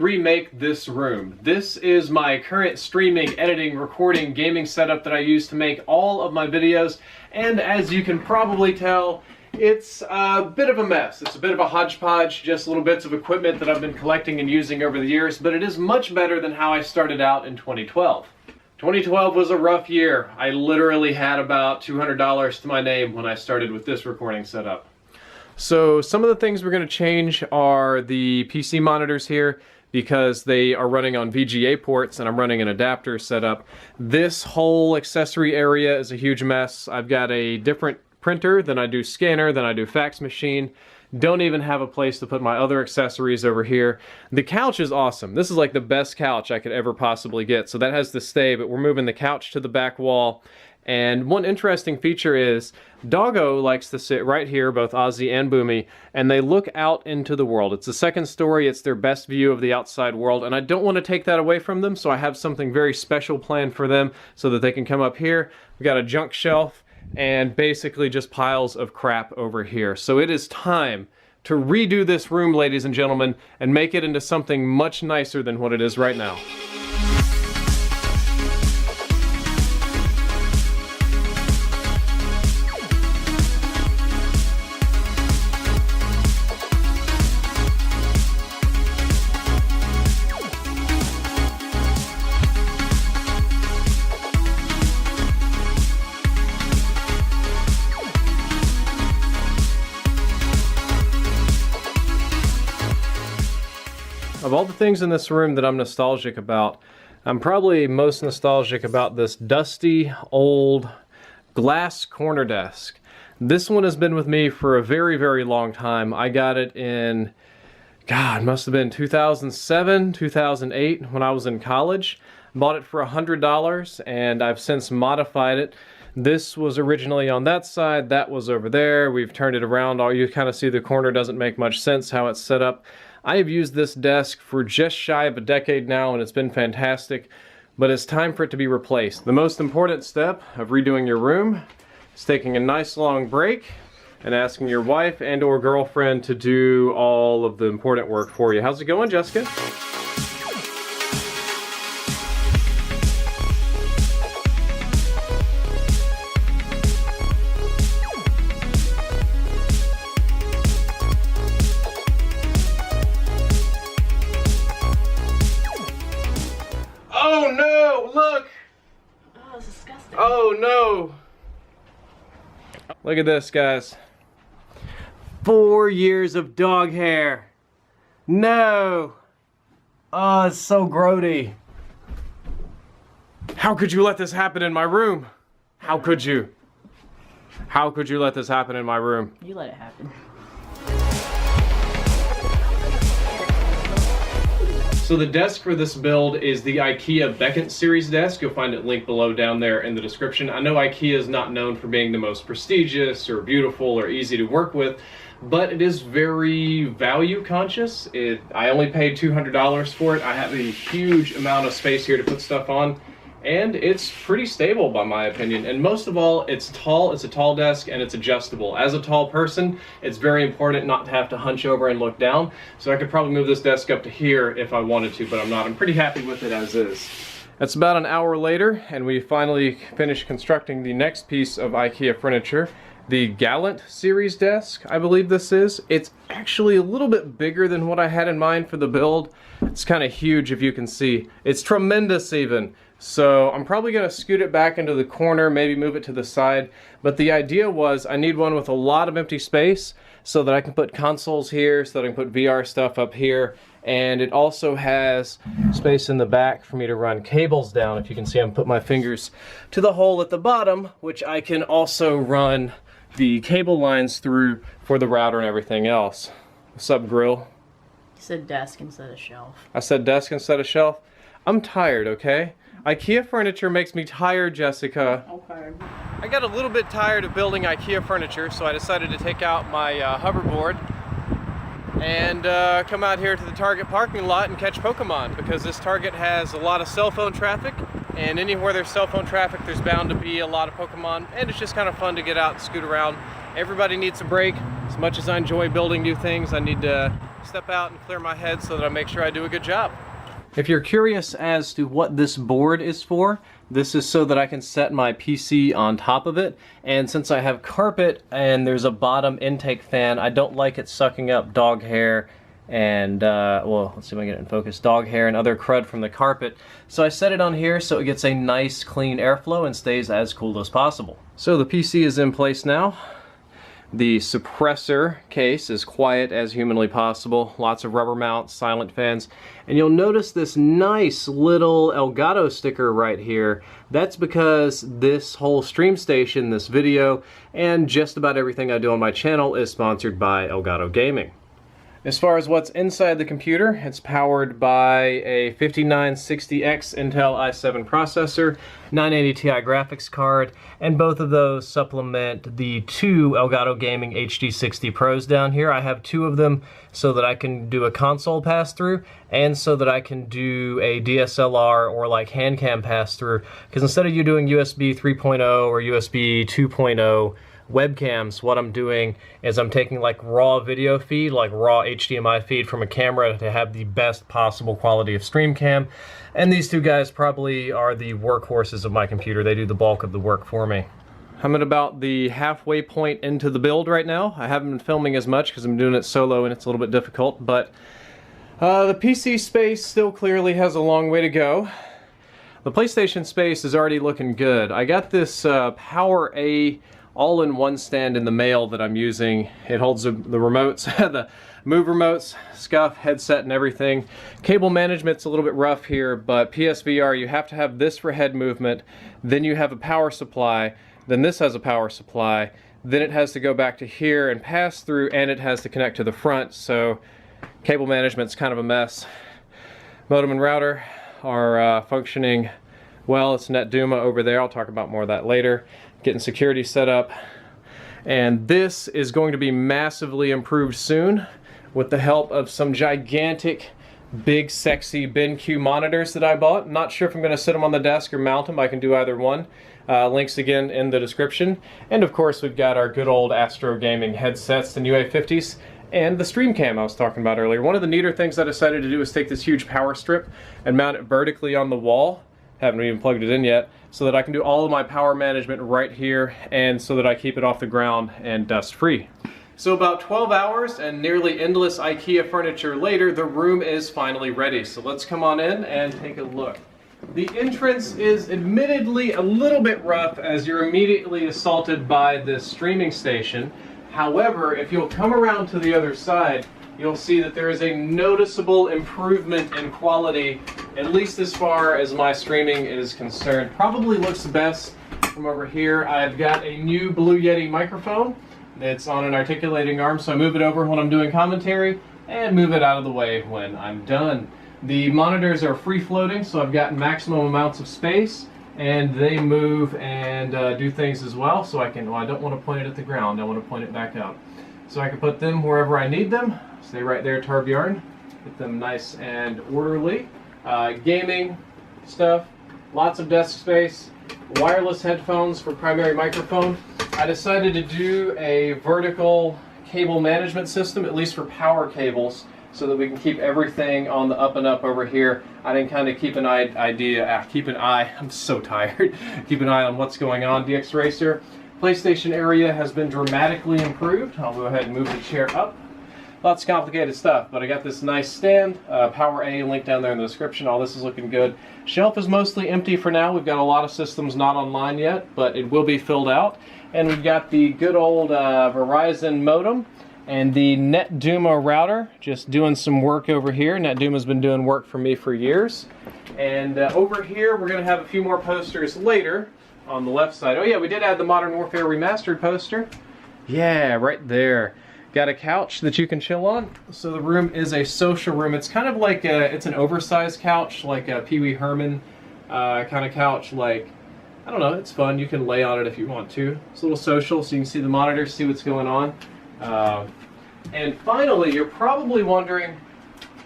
remake this room. This is my current streaming, editing, recording, gaming setup that I use to make all of my videos, and as you can probably tell, it's a bit of a mess. It's a bit of a hodgepodge, just little bits of equipment that I've been collecting and using over the years, but it is much better than how I started out in 2012. 2012 was a rough year. I literally had about $200 to my name when I started with this recording setup. So some of the things we're going to change are the PC monitors here, because they are running on VGA ports and I'm running an adapter setup. This whole accessory area is a huge mess. I've got a different printer than I do scanner, than I do fax machine. Don't even have a place to put my other accessories over here. The couch is awesome. This is like the best couch I could ever possibly get. So that has to stay, but we're moving the couch to the back wall. And one interesting feature is Doggo likes to sit right here, both Ozzy and Boomy, and they look out into the world. It's the second story, it's their best view of the outside world, and I don't want to take that away from them, so I have something very special planned for them so that they can come up here. We've got a junk shelf and basically just piles of crap over here. So it is time to redo this room, ladies and gentlemen, and make it into something much nicer than what it is right now. Of all the things in this room that I'm nostalgic about, I'm probably most nostalgic about this dusty, old glass corner desk. This one has been with me for a very, very long time. I got it in, God, must have been 2007, 2008 when I was in college. Bought it for $100 and I've since modified it. This was originally on that side, that was over there. We've turned it around. All you kind of see the corner doesn't make much sense how it's set up. I have used this desk for just shy of a decade now and it's been fantastic, but it's time for it to be replaced. The most important step of redoing your room is taking a nice long break and asking your wife and or girlfriend to do all of the important work for you. How's it going, Jessica? Oh no, look! Oh, it's disgusting. Oh no! Look at this, guys. 4 years of dog hair. No! Oh, it's so grody. How could you let this happen in my room? How could you? How could you let this happen in my room? You let it happen. So the desk for this build is the IKEA Beckett series desk. You'll find it linked below down there in the description. I know IKEA is not known for being the most prestigious or beautiful or easy to work with, but it is very value conscious. I only paid $200 for it. I have a huge amount of space here to put stuff on, and it's pretty stable by my opinion. And most of all, it's tall, it's a tall desk, and it's adjustable. As a tall person, it's very important not to have to hunch over and look down. So I could probably move this desk up to here if I wanted to, but I'm not. I'm pretty happy with it as is. It's about an hour later, and we finally finished constructing the next piece of IKEA furniture. The Gallant series desk, I believe this is. It's actually a little bit bigger than what I had in mind for the build. It's kind of huge if you can see. It's tremendous even. So I'm probably going to scoot it back into the corner, maybe move it to the side. But the idea was I need one with a lot of empty space so that I can put consoles here, so that I can put VR stuff up here. And it also has space in the back for me to run cables down. If you can see, I'm putting my fingers to the hole at the bottom, which I can also run the cable lines through for the router and everything else. What's up, Grill? You said desk instead of shelf. I said desk instead of shelf. I'm tired, okay? IKEA furniture makes me tired, Jessica. Okay. I got a little bit tired of building IKEA furniture, so I decided to take out my hoverboard and come out here to the Target parking lot and catch Pokemon, because this Target has a lot of cell phone traffic, and anywhere there's cell phone traffic there's bound to be a lot of Pokemon, and it's just kind of fun to get out and scoot around. Everybody needs a break. As much as I enjoy building new things, I need to step out and clear my head so that I make sure I do a good job. If you're curious as to what this board is for, this is so that I can set my PC on top of it. And since I have carpet and there's a bottom intake fan, I don't like it sucking up dog hair and, well, let's see if I can get it in focus, dog hair and other crud from the carpet. So I set it on here so it gets a nice clean airflow and stays as cool as possible. So the PC is in place now. The suppressor case is quiet as humanly possible. Lots of rubber mounts, silent fans. And you'll notice this nice little Elgato sticker right here. That's because this whole stream station, this video, and just about everything I do on my channel is sponsored by Elgato Gaming. As far as what's inside the computer, it's powered by a 5960X Intel i7 processor, 980 Ti graphics card, and both of those supplement the two Elgato Gaming HD60 Pros down here. I have two of them so that I can do a console pass-through and so that I can do a DSLR or like hand cam pass-through, because instead of you doing USB 3.0 or USB 2.0 webcams, what I'm doing is I'm taking like raw video feed, like raw HDMI feed from a camera to have the best possible quality of stream cam. And these two guys probably are the workhorses of my computer. They do the bulk of the work for me. I'm at about the halfway point into the build right now. I haven't been filming as much because I'm doing it solo and it's a little bit difficult, but the PC space still clearly has a long way to go. The PlayStation space is already looking good. I got this PowerA all-in-one stand in the mail that I'm using. It holds the remotes, the move remotes, SCUF, headset, and everything. Cable management's a little bit rough here, but PSVR, you have to have this for head movement, then you have a power supply, then this has a power supply, then it has to go back to here and pass through, and it has to connect to the front, so cable management's kind of a mess. Modem and router are functioning well. It's NetDuma over there. I'll talk about more of that later. Getting security set up, and this is going to be massively improved soon with the help of some gigantic, big, sexy BenQ monitors that I bought. Not sure if I'm going to sit them on the desk or mount them. I can do either one. Links again in the description. And of course we've got our good old Astro Gaming headsets, the new A50s, and the stream cam I was talking about earlier. One of the neater things I decided to do is take this huge power strip and mount it vertically on the wall. Haven't even plugged it in yet, so that I can do all of my power management right here and so that I keep it off the ground and dust free. So about 12 hours and nearly endless IKEA furniture later, the room is finally ready. So let's come on in and take a look. The entrance is admittedly a little bit rough as you're immediately assaulted by this streaming station. However, if you'll come around to the other side, you'll see that there is a noticeable improvement in quality, at least as far as my streaming is concerned. Probably looks best from over here. I've got a new Blue Yeti microphone that's on an articulating arm, so I move it over when I'm doing commentary and move it out of the way when I'm done. The monitors are free floating, so I've got maximum amounts of space, and they move and do things as well, so I can, well, I don't want to point it at the ground, I want to point it back up. So I can put them wherever I need them. Stay right there, Tarbjorn. Get them nice and orderly. Gaming stuff, lots of desk space, wireless headphones for primary microphone. I decided to do a vertical cable management system, at least for power cables, so that we can keep everything on the up and up over here. I can kind of keep an eye, I'm so tired, keep an eye on what's going on. DX Racer. PlayStation area has been dramatically improved. I'll go ahead and move the chair up. Lots of complicated stuff, but I got this nice stand, PowerA, link down there in the description. All this is looking good. Shelf is mostly empty for now. We've got a lot of systems not online yet, but it will be filled out. And we've got the good old Verizon modem and the NetDuma router, just doing some work over here. NetDuma's been doing work for me for years. And over here, we're gonna have a few more posters later. On the left side. Oh yeah, we did add the Modern Warfare Remastered poster. Yeah, right there. Got a couch that you can chill on. So the room is a social room. It's kind of like it's an oversized couch, like a Pee Wee Herman kind of couch. Like, I don't know, it's fun. You can lay on it if you want to. It's a little social, so you can see the monitor, see what's going on. And finally, you're probably wondering,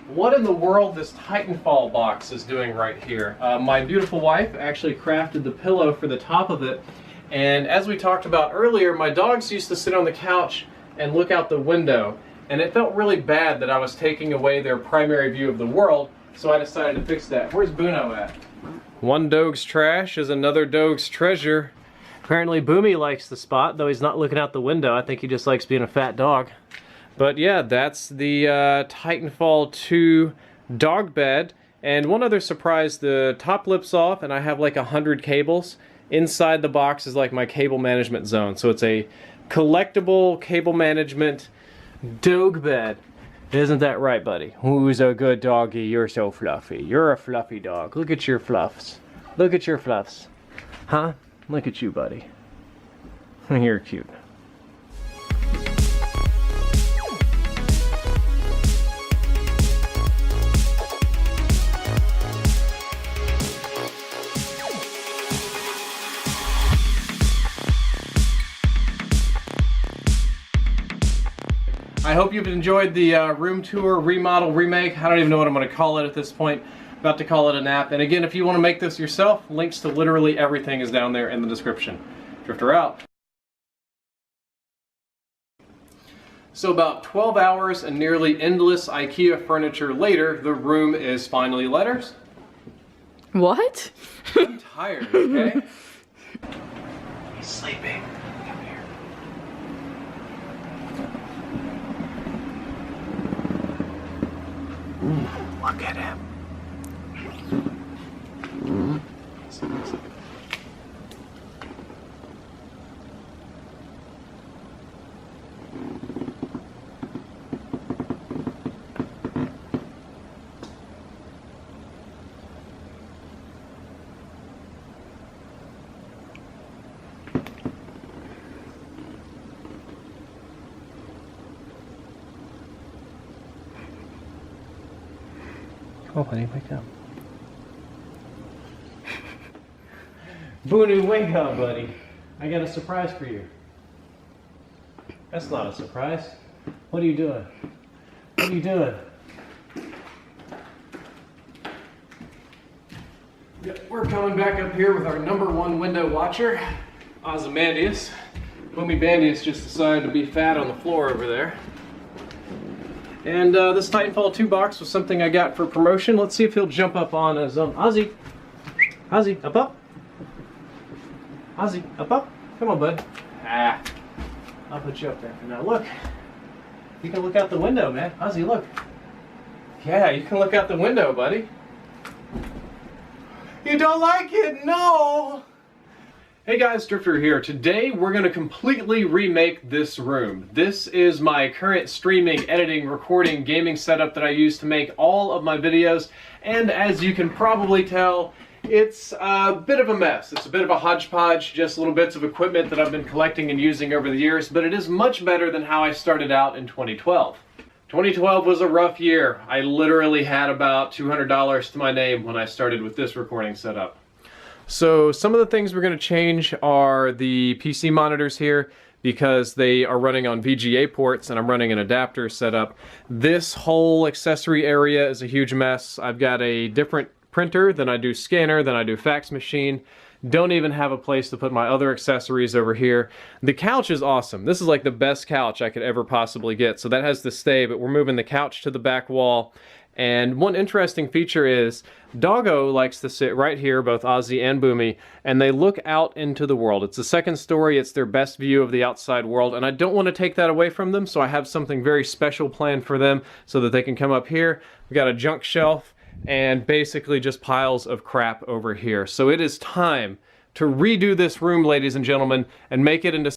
what in the world this Titanfall box is doing right here. My beautiful wife actually crafted the pillow for the top of it, and as we talked about earlier, my dogs used to sit on the couch and look out the window, and it felt really bad that I was taking away their primary view of the world, so I decided to fix that. Where's Buno at? One dog's trash is another dog's treasure. Apparently Boomy likes the spot, though he's not looking out the window. I think he just likes being a fat dog. But yeah, that's the Titanfall 2 dog bed. And one other surprise, the top lip's off and I have like 100 cables. Inside the box is like my cable management zone. So it's a collectible cable management dog bed. Isn't that right, buddy? Who's a good doggy? You're so fluffy. You're a fluffy dog. Look at your fluffs. Look at your fluffs. Huh? Look at you, buddy. You're cute. I hope you've enjoyed the room tour, remodel, remake. I don't even know what I'm going to call it at this point. About to call it a nap. And again, if you want to make this yourself, links to literally everything is down there in the description. Drifter out. So about 12 hours and nearly endless IKEA furniture later, the room is finally letters. What? I'm tired, okay? He's sleeping. Come here. Ooh, look at him. Come on, buddy, wake up. Boonu, wake up, buddy. I got a surprise for you. That's not a surprise. What are you doing? What are you doing? Yep, we're coming back up here with our #1 window watcher, Ozymandias. Boomy just decided to be fat on the floor over there. And this Titanfall 2 box was something I got for promotion. Let's see if he'll jump up on his own. Ozzy! Ozzy, up! Ozzy, up! Come on, bud. Ah, I'll put you up there for now. Look, you can look out the window, man. Ozzy, look. Yeah, you can look out the window, buddy. You don't like it? No! Hey guys, Drifter here. Today we're going to completely remake this room. This is my current streaming, editing, recording, gaming setup that I use to make all of my videos. And as you can probably tell, it's a bit of a mess. It's a bit of a hodgepodge, just little bits of equipment that I've been collecting and using over the years, but it is much better than how I started out in 2012. 2012 was a rough year. I literally had about $200 to my name when I started with this recording setup. So some of the things we're going to change are the PC monitors here because they are running on VGA ports and I'm running an adapter setup. This whole accessory area is a huge mess. I've got a different printer than I do scanner, than I do fax machine. Don't even have a place to put my other accessories over here. The couch is awesome. This is like the best couch I could ever possibly get. So that has to stay, but we're moving the couch to the back wall. And one interesting feature is Doggo likes to sit right here, both Ozzy and Boomy, and they look out into the world. It's the second story, it's their best view of the outside world, and I don't want to take that away from them, so I have something very special planned for them so that they can come up here. We've got a junk shelf and basically just piles of crap over here. So it is time to redo this room, ladies and gentlemen, and make it into